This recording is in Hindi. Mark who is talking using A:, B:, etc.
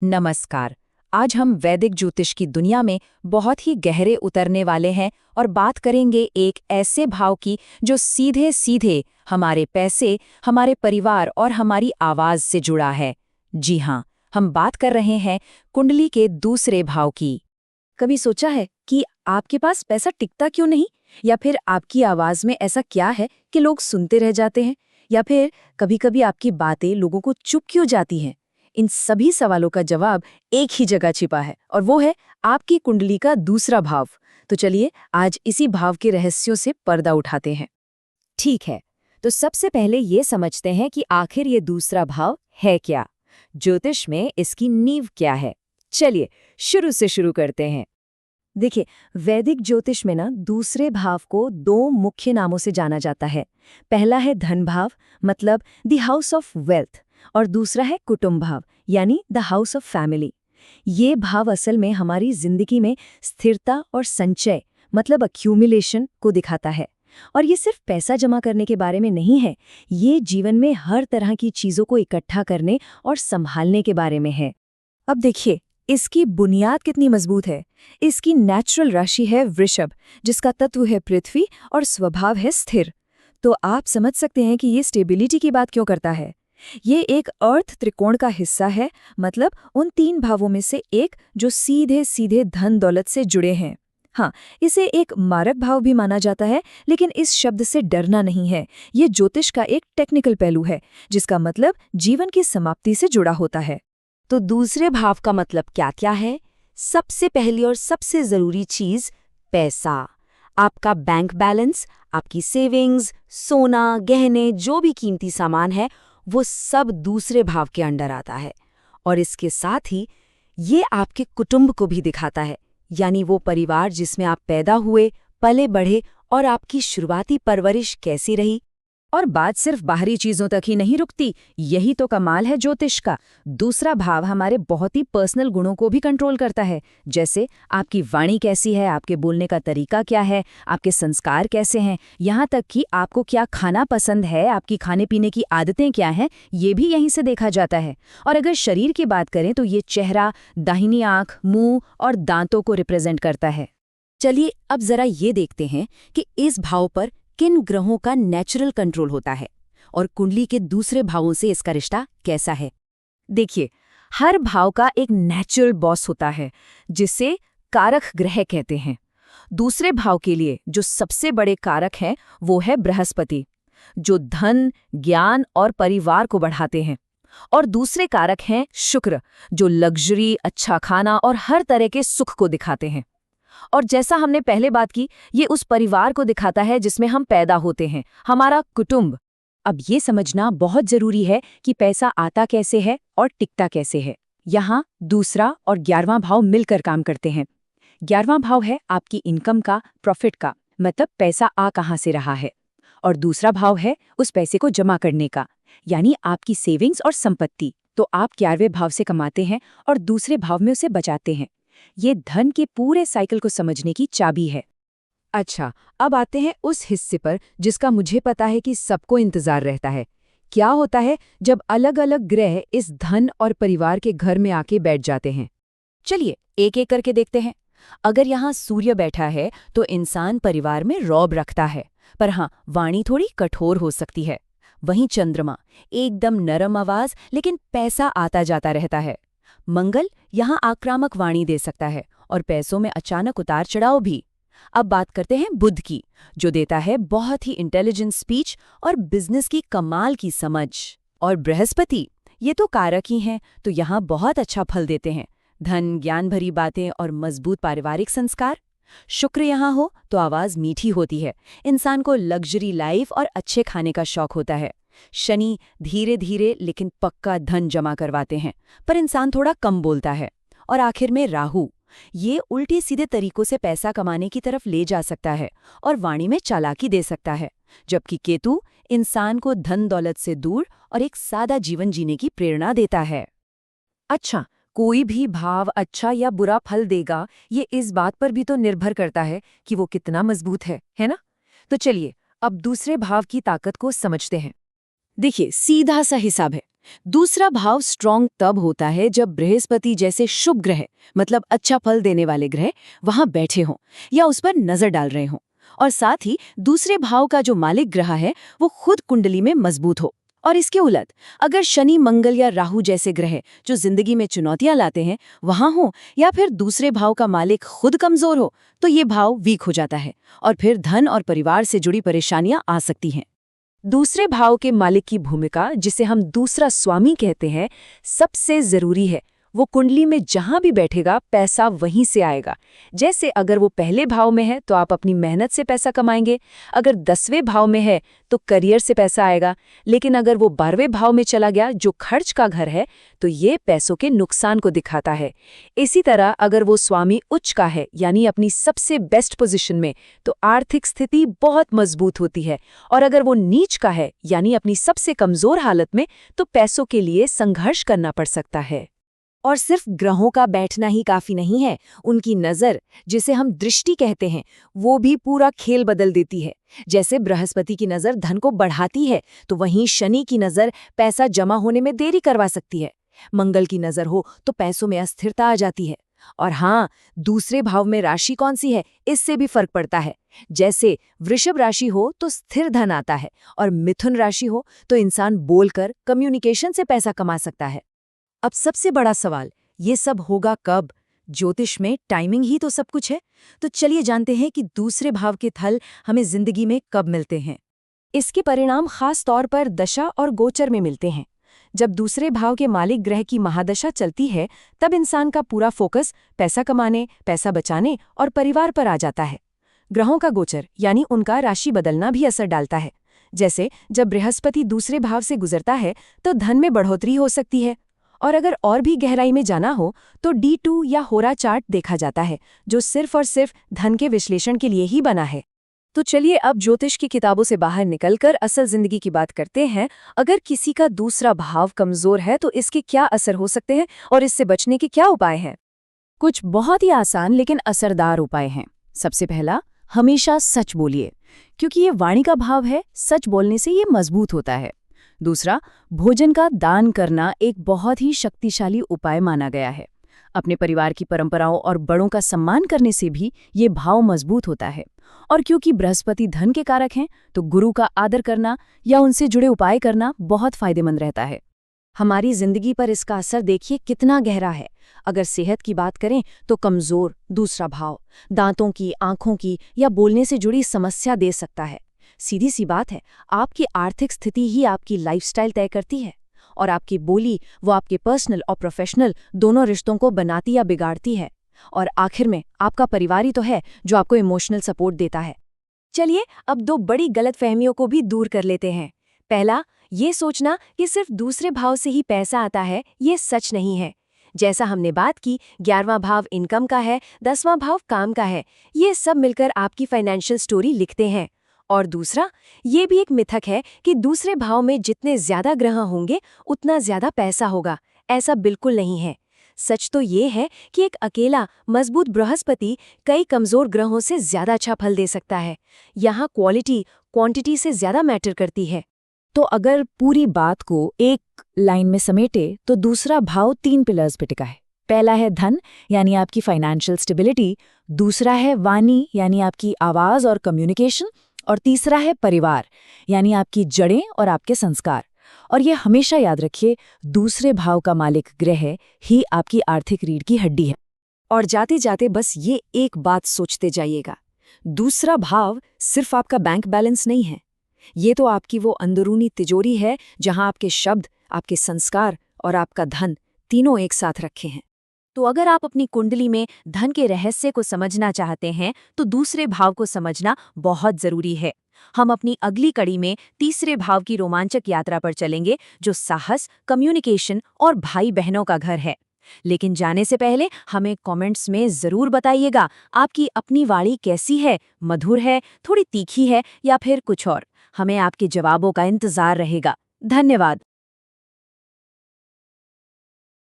A: नमस्कार। आज हम वैदिक ज्योतिष की दुनिया में बहुत ही गहरे उतरने वाले हैं और बात करेंगे एक ऐसे भाव की जो सीधे सीधे हमारे पैसे, हमारे परिवार और हमारी आवाज से जुड़ा है। जी हाँ, हम बात कर रहे हैं कुंडली के दूसरे भाव की। कभी सोचा है कि आपके पास पैसा टिकता क्यों नहीं, या फिर आपकी आवाज में ऐसा क्या है कि लोग सुनते रह जाते हैं, या फिर कभी-कभी आपकी बातें लोगों को चुप क्यों जाती हैं? इन सभी सवालों का जवाब एक ही जगह छिपा है, और वो है आपकी कुंडली का दूसरा भाव। तो चलिए आज इसी भाव के रहस्यों से पर्दा उठाते हैं। ठीक है, तो सबसे पहले ये समझते हैं कि आखिर ये दूसरा भाव है क्या। ज्योतिष में इसकी नींव क्या है। चलिए शुरू से शुरू करते हैं। देखिए, वैदिक ज्योतिष में ना दूसरे भाव को दो मुख्य नामों से जाना जाता है। पहला है धन भाव, मतलब द हाउस ऑफ वेल्थ, और दूसरा है कुटुंब भाव, यानी द हाउस ऑफ फैमिली। ये भाव असल में हमारी जिंदगी में स्थिरता और संचय, मतलब अक्यूमुलेशन को दिखाता है। और ये सिर्फ पैसा जमा करने के बारे में नहीं है, ये जीवन में हर तरह की चीजों को इकट्ठा करने और संभालने के बारे में है। अब देखिए, इसकी बुनियाद कितनी मजबूत है। इसकी नेचुरल राशि है वृषभ, जिसका तत्व है पृथ्वी और स्वभाव है स्थिर। तो आप समझ सकते हैं कि ये स्टेबिलिटी की बात क्यों करता है। ये एक अर्थ त्रिकोण का हिस्सा है, मतलब उन तीन भावों में से एक जो सीधे सीधे धन दौलत से जुड़े हैं। हाँ, इसे एक मारक भाव भी माना जाता है, लेकिन इस शब्द से डरना नहीं है। ये ज्योतिष का एक टेक्निकल पहलू है, जिसका मतलब जीवन की समाप्ति से जुड़ा होता है। तो दूसरे भाव का मतलब क्या क्या है? सबसे पहली और सबसे जरूरी चीज पैसा। आपका बैंक बैलेंस, आपकी सेविंग्स, सोना, गहने, जो भी कीमती सामान है, वो सब दूसरे भाव के अंडर आता है। और इसके साथ ही ये आपके कुटुंब को भी दिखाता है, यानी वो परिवार जिसमें आप पैदा हुए, पले बढ़े और आपकी शुरुआती परवरिश कैसी रही। और बात सिर्फ बाहरी चीजों तक ही नहीं रुकती, यही तो कमाल है ज्योतिष का। दूसरा भाव हमारे बहुत ही पर्सनल गुणों को भी कंट्रोल करता है, जैसे आपकी वाणी कैसी है, आपके बोलने का तरीका क्या है, आपके संस्कार कैसे हैं, यहाँ तक कि आपको क्या खाना पसंद है, आपकी खाने पीने की आदतें क्या हैं, ये भी यहीं से देखा जाता है। और अगर शरीर की बात करें तो ये चेहरा, दाहिनी आंख, मुंह और दांतों को रिप्रेजेंट करता है। चलिए अब जरा ये देखते हैं कि इस भाव पर किन ग्रहों का नेचुरल कंट्रोल होता है और कुंडली के दूसरे भावों से इसका रिश्ता कैसा है। देखिए, हर भाव का एक नेचुरल बॉस होता है, जिसे कारक ग्रह कहते हैं। दूसरे भाव के लिए जो सबसे बड़े कारक हैं वो है बृहस्पति, जो धन, ज्ञान और परिवार को बढ़ाते हैं। और दूसरे कारक हैं शुक्र, जो लग्जरी, अच्छा खाना और हर तरह के सुख को दिखाते हैं। और जैसा हमने पहले बात की, ये उस परिवार को दिखाता है जिसमें हम पैदा होते हैं, हमारा कुटुंब। अब ये समझना बहुत जरूरी है कि पैसा आता कैसे है और टिकता कैसे है। यहाँ दूसरा और 11वां भाव मिलकर काम करते हैं। 11वां भाव है आपकी इनकम का, प्रॉफिट का, मतलब पैसा आ कहाँ से रहा है। और दूसरा भाव है उस पैसे को जमा करने का, यानी आपकी सेविंग्स और संपत्ति। तो आप 11वें भाव से कमाते हैं और दूसरे भाव में उसे बचाते हैं। ये धन के पूरे साइकिल को समझने की चाबी है। अच्छा, अब आते हैं उस हिस्से पर जिसका मुझे पता है कि सबको इंतजार रहता है। क्या होता है जब अलग अलग ग्रह इस धन और परिवार के घर में आके बैठ जाते हैं। चलिए एक एक करके देखते हैं। अगर यहाँ सूर्य बैठा है तो इंसान परिवार में रौब रखता है, पर हाँ, वाणी थोड़ी कठोर हो सकती है। वहीं चंद्रमा, एकदम नरम आवाज, लेकिन पैसा आता जाता रहता है। मंगल यहाँ आक्रामक वाणी दे सकता है और पैसों में अचानक उतार चढ़ाव भी। अब बात करते हैं बुध की, जो देता है बहुत ही इंटेलिजेंट स्पीच और बिजनेस की कमाल की समझ। और बृहस्पति, ये तो कारक ही हैं, तो यहाँ बहुत अच्छा फल देते हैं, धन, ज्ञान भरी बातें और मजबूत पारिवारिक संस्कार। शुक्र यहाँ हो तो आवाज मीठी होती है, इंसान को लग्जरी लाइफ और अच्छे खाने का शौक होता है। शनि धीरे धीरे लेकिन पक्का धन जमा करवाते हैं, पर इंसान थोड़ा कम बोलता है। और आखिर में राहु, ये उल्टे सीधे तरीकों से पैसा कमाने की तरफ ले जा सकता है और वाणी में चालाकी दे सकता है। जबकि केतु इंसान को धन दौलत से दूर और एक सादा जीवन जीने की प्रेरणा देता है। अच्छा, कोई भी भाव अच्छा या बुरा फल देगा, ये इस बात पर भी तो निर्भर करता है कि वो कितना मजबूत है ना? तो चलिए अब दूसरे भाव की ताकत को समझते हैं। देखिए, सीधा सा हिसाब है। दूसरा भाव स्ट्रांग तब होता है जब बृहस्पति जैसे शुभ ग्रह, मतलब अच्छा फल देने वाले ग्रह, वहां बैठे हों या उस पर नजर डाल रहे हों। और साथ ही दूसरे भाव का जो मालिक ग्रह है वो खुद कुंडली में मजबूत हो। और इसके उलट अगर शनि, मंगल या राहु जैसे ग्रह जो जिंदगी में चुनौतियां लाते हैं वहां हो, या फिर दूसरे भाव का मालिक खुद कमजोर हो, तो ये भाव वीक हो जाता है और फिर धन और परिवार से जुड़ी परेशानियां आ सकती हैं। दूसरे भाव के मालिक की भूमिका, जिसे हम दूसरा स्वामी कहते हैं, सबसे जरूरी है। वो कुंडली में जहां भी बैठेगा पैसा वहीं से आएगा। जैसे अगर वो पहले भाव में है तो आप अपनी मेहनत से पैसा कमाएंगे, अगर 10वें भाव में है तो करियर से पैसा आएगा, लेकिन अगर वो 12वें भाव में चला गया जो खर्च का घर है तो ये पैसों के नुकसान को दिखाता है। इसी तरह अगर वो स्वामी उच्च का है यानी अपनी सबसे बेस्ट पोजीशन में, तो आर्थिक स्थिति बहुत मजबूत होती है, और अगर वो नीच का है यानी अपनी सबसे कमजोर हालत में, तो पैसों के लिए संघर्ष करना पड़ सकता है। और सिर्फ ग्रहों का बैठना ही काफी नहीं है, उनकी नजर, जिसे हम दृष्टि कहते हैं, वो भी पूरा खेल बदल देती है। जैसे बृहस्पति की नजर धन को बढ़ाती है, तो वहीं शनि की नजर पैसा जमा होने में देरी करवा सकती है। मंगल की नजर हो तो पैसों में अस्थिरता आ जाती है। और हाँ, दूसरे भाव में राशि कौन सी है, इससे भी फर्क पड़ता है। जैसे वृषभ राशि हो तो स्थिर धन आता है, और मिथुन राशि हो तो इंसान बोलकर, कम्युनिकेशन से पैसा कमा सकता है। अब सबसे बड़ा सवाल, ये सब होगा कब? ज्योतिष में टाइमिंग ही तो सब कुछ है। तो चलिए जानते हैं कि दूसरे भाव के थल हमें जिंदगी में कब मिलते हैं। इसके परिणाम खास तौर पर दशा और गोचर में मिलते हैं। जब दूसरे भाव के मालिक ग्रह की महादशा चलती है, तब इंसान का पूरा फोकस पैसा कमाने, पैसा बचाने और परिवार पर आ जाता है। ग्रहों का गोचर यानी उनका राशि बदलना भी असर डालता है। जैसे जब बृहस्पति दूसरे भाव से गुजरता है तो धन में बढ़ोतरी हो सकती है। और अगर और भी गहराई में जाना हो तो D2 या होरा चार्ट देखा जाता है, जो सिर्फ और सिर्फ धन के विश्लेषण के लिए ही बना है। तो चलिए अब ज्योतिष की किताबों से बाहर निकलकर असल जिंदगी की बात करते हैं। अगर किसी का दूसरा भाव कमजोर है तो इसके क्या असर हो सकते हैं और इससे बचने के क्या उपाय हैं? कुछ बहुत ही आसान लेकिन असरदार उपाय हैं। सबसे पहला, हमेशा सच बोलिए, क्योंकि ये वाणी का भाव है, सच बोलने से ये मजबूत होता है। दूसरा, भोजन का दान करना एक बहुत ही शक्तिशाली उपाय माना गया है। अपने परिवार की परंपराओं और बड़ों का सम्मान करने से भी ये भाव मजबूत होता है। और क्योंकि बृहस्पति धन के कारक हैं, तो गुरु का आदर करना या उनसे जुड़े उपाय करना बहुत फायदेमंद रहता है। हमारी जिंदगी पर इसका असर देखिए कितना गहरा है। अगर सेहत की बात करें तो कमजोर दूसरा भाव दांतों की, आंखों की या बोलने से जुड़ी समस्या दे सकता है। सीधी सी बात है, आपकी आर्थिक स्थिति ही आपकी लाइफस्टाइल तय करती है, और आपकी बोली वो आपके पर्सनल और प्रोफेशनल दोनों रिश्तों को बनाती या बिगाड़ती है। और आखिर में आपका परिवार ही तो है जो आपको इमोशनल सपोर्ट देता है। चलिए अब दो बड़ी गलतफहमियों को भी दूर कर लेते हैं। पहला, ये सोचना कि सिर्फ दूसरे भाव से ही पैसा आता है, ये सच नहीं है। जैसा हमने बात की, 11वां भाव इनकम का है, 10वां भाव काम का है, ये सब मिलकर आपकी फाइनेंशियल स्टोरी लिखते हैं। और दूसरा, ये भी एक मिथक है कि दूसरे भाव में जितने ज्यादा ग्रह होंगे उतना ज्यादा पैसा होगा। ऐसा बिल्कुल नहीं है। सच तो ये है कि एक अकेला मजबूत बृहस्पति कई कमजोर ग्रहों से ज्यादा अच्छा फल दे सकता है। यहाँ क्वालिटी क्वांटिटी से ज्यादा मैटर करती है। तो अगर पूरी बात को एक लाइन में समेटे तो दूसरा भाव 3 पिलर्स पे टिका है। पहला है धन, यानी आपकी फाइनेंशियल स्टेबिलिटी। दूसरा है वाणी, यानी आपकी आवाज और कम्युनिकेशन। और तीसरा है परिवार, यानी आपकी जड़ें और आपके संस्कार। और ये हमेशा याद रखिए, दूसरे भाव का मालिक ग्रह ही आपकी आर्थिक रीढ़ की हड्डी है। और जाते जाते बस ये एक बात सोचते जाइएगा, दूसरा भाव सिर्फ आपका बैंक बैलेंस नहीं है, ये तो आपकी वो अंदरूनी तिजोरी है जहां आपके शब्द, आपके संस्कार और आपका धन तीनों एक साथ रखे हैं। तो अगर आप अपनी कुंडली में धन के रहस्य को समझना चाहते हैं तो दूसरे भाव को समझना बहुत जरूरी है। हम अपनी अगली कड़ी में तीसरे भाव की रोमांचक यात्रा पर चलेंगे, जो साहस, कम्युनिकेशन और भाई बहनों का घर है। लेकिन जाने से पहले हमें कमेंट्स में जरूर बताइएगा, आपकी अपनी वाणी कैसी है, मधुर है, थोड़ी तीखी है या फिर कुछ और। हमें आपके जवाबों का इंतजार रहेगा। धन्यवाद।